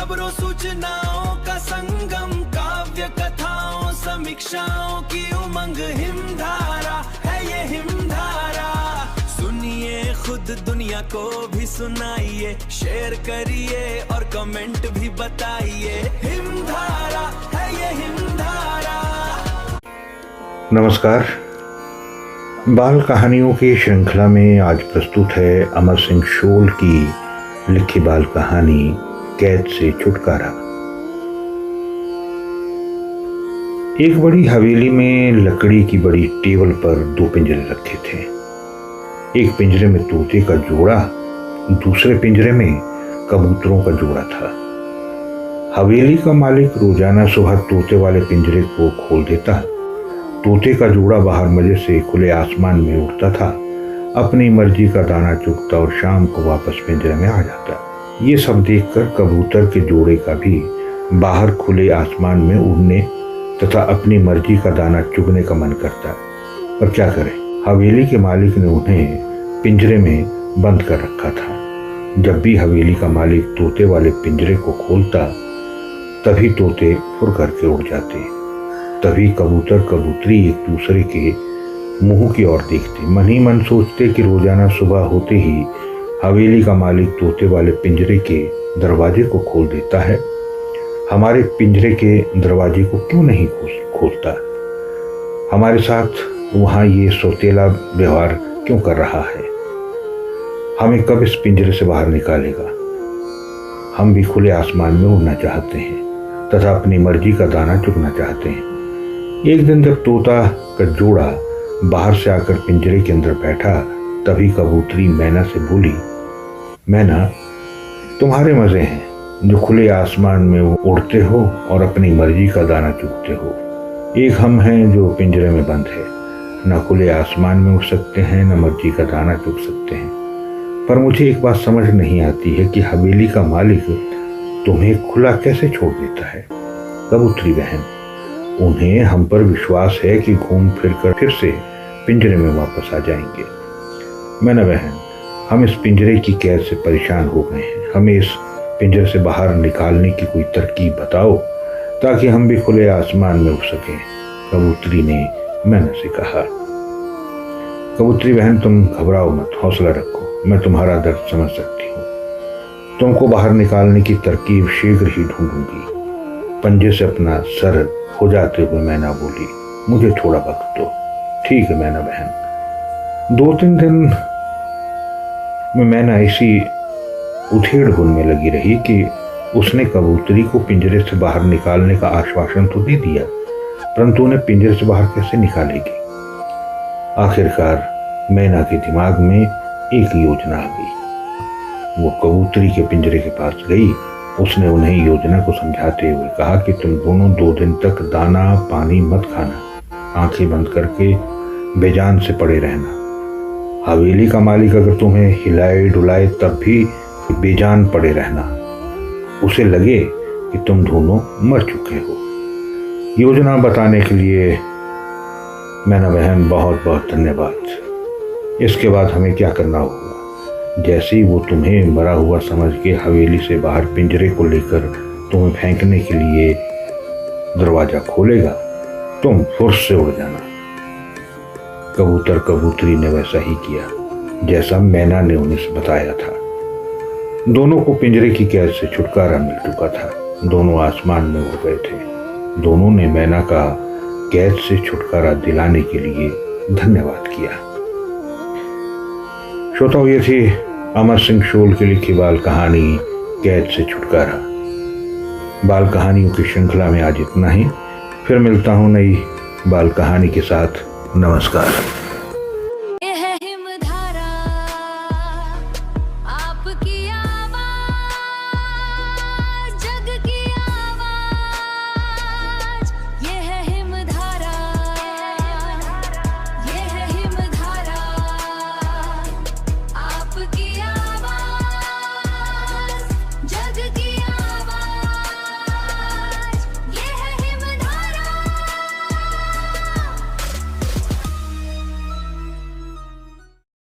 खबरों सूचनाओं का संगम, काव्य कथाओं समीक्षाओं की उमंग, हिमधारा है ये हिमधारा। सुनिए खुद दुनिया को भी सुनाइए, शेयर करिए और कमेंट भी बताइए। हिमधारा है ये हिमधारा। नमस्कार। बाल कहानियों की श्रृंखला में आज प्रस्तुत है अमर सिंह शोल की लिखी बाल कहानी कैद से छुटकारा। एक बड़ी हवेली में लकड़ी की बड़ी टेबल पर दो पिंजरे रखे थे। एक पिंजरे में तोते का जोड़ा, दूसरे पिंजरे में कबूतरों का जोड़ा था। हवेली का मालिक रोजाना सुबह तोते वाले पिंजरे को खोल देता। तोते का जोड़ा बाहर मजे से खुले आसमान में उड़ता था, अपनी मर्जी का दाना चुगता और शाम को वापस पिंजरे में आ जाता। ये सब देखकर कबूतर के जोड़े का भी बाहर खुले आसमान में उड़ने तथा अपनी मर्जी का दाना चुगने का मन करता। पर क्या करें, हवेली के मालिक ने उन्हें पिंजरे में बंद कर रखा था। जब भी हवेली का मालिक तोते वाले पिंजरे को खोलता, तभी तोते फुर करके उड़ जाते। तभी कबूतर कबूतरी एक दूसरे के मुंह की ओर देखते, मन ही मन सोचते कि रोजाना सुबह होते ही हवेली का मालिक तोते वाले पिंजरे के दरवाजे को खोल देता है, हमारे पिंजरे के दरवाजे को क्यों नहीं खोलता? हमारे साथ वहाँ ये सौतेला व्यवहार क्यों कर रहा है? हमें कब इस पिंजरे से बाहर निकालेगा? हम भी खुले आसमान में उड़ना चाहते हैं तथा अपनी मर्जी का दाना चुगना चाहते हैं। एक दिन जब तोता का जोड़ा बाहर से आकर पिंजरे के अंदर बैठा, तभी कबूतरी मैना से बोली, मैना, तुम्हारे मजे हैं जो खुले आसमान में उड़ते हो और अपनी मर्जी का दाना चुगते हो। एक हम हैं जो पिंजरे में बंद है, न खुले आसमान में उड़ सकते हैं, न मर्जी का दाना चुग सकते हैं। पर मुझे एक बात समझ नहीं आती है कि हवेली का मालिक तुम्हें खुला कैसे छोड़ देता है? कबूतरी बहन, उन्हें हम पर विश्वास है कि घूम फिर कर फिर से पिंजरे में वापस आ जाएंगे। मैना बहन, हम इस पिंजरे की कैद से परेशान हो गए हैं। हमें इस पिंजरे से बाहर निकालने की कोई तरकीब बताओ ताकि हम भी खुले आसमान में उड़ सकें। कबूतरी ने मैना से कहा। कबूतरी बहन, तुम घबराओ मत, हौसला रखो, मैं तुम्हारा दर्द समझ सकती हूँ। तुमको बाहर निकालने की तरकीब शीघ्र ही ढूंढूंगी। पंजे से अपना सर हो जाते हुए मैना बोली, मुझे थोड़ा वक्त दो। ठीक है मैना बहन। 2-3 दिन में मैना इसी उधेड़-बुन में लगी रही कि उसने कबूतरी को पिंजरे से बाहर निकालने का आश्वासन तो दे दिया, परंतु उन्हें पिंजरे से बाहर कैसे निकालेगी? आखिरकार मैना के दिमाग में एक योजना आ गई। वो कबूतरी के पिंजरे के पास गई। उसने उन्हें योजना को समझाते हुए कहा कि तुम दोनों 2 दिन तक दाना पानी मत खाना, आंखें बंद करके बेजान से पड़े रहना। हवेली का मालिक अगर तुम्हें हिलाए डुलाए तब भी बेजान पड़े रहना, उसे लगे कि तुम दोनों मर चुके हो। योजना बताने के लिए मैना बहन बहुत बहुत धन्यवाद। इसके बाद हमें क्या करना होगा? जैसे ही वो तुम्हें मरा हुआ समझ के हवेली से बाहर पिंजरे को लेकर तुम्हें फेंकने के लिए दरवाजा खोलेगा, तुम फुर्स से उड़ जाना। कबूतर कबूतरी ने वैसा ही किया जैसा मैना ने उन्हें बताया था। दोनों को पिंजरे की कैद से छुटकारा मिल चुका था। दोनों आसमान में उड़ गए थे। दोनों ने मैना का कैद से छुटकारा दिलाने के लिए धन्यवाद किया। श्रोताओं, ये थी अमर सिंह शोल की लिखी बाल कहानी कैद से छुटकारा। बाल कहानियों की श्रृंखला में आज इतना ही। फिर मिलता हूँ नई बाल कहानी के साथ। नमस्कार।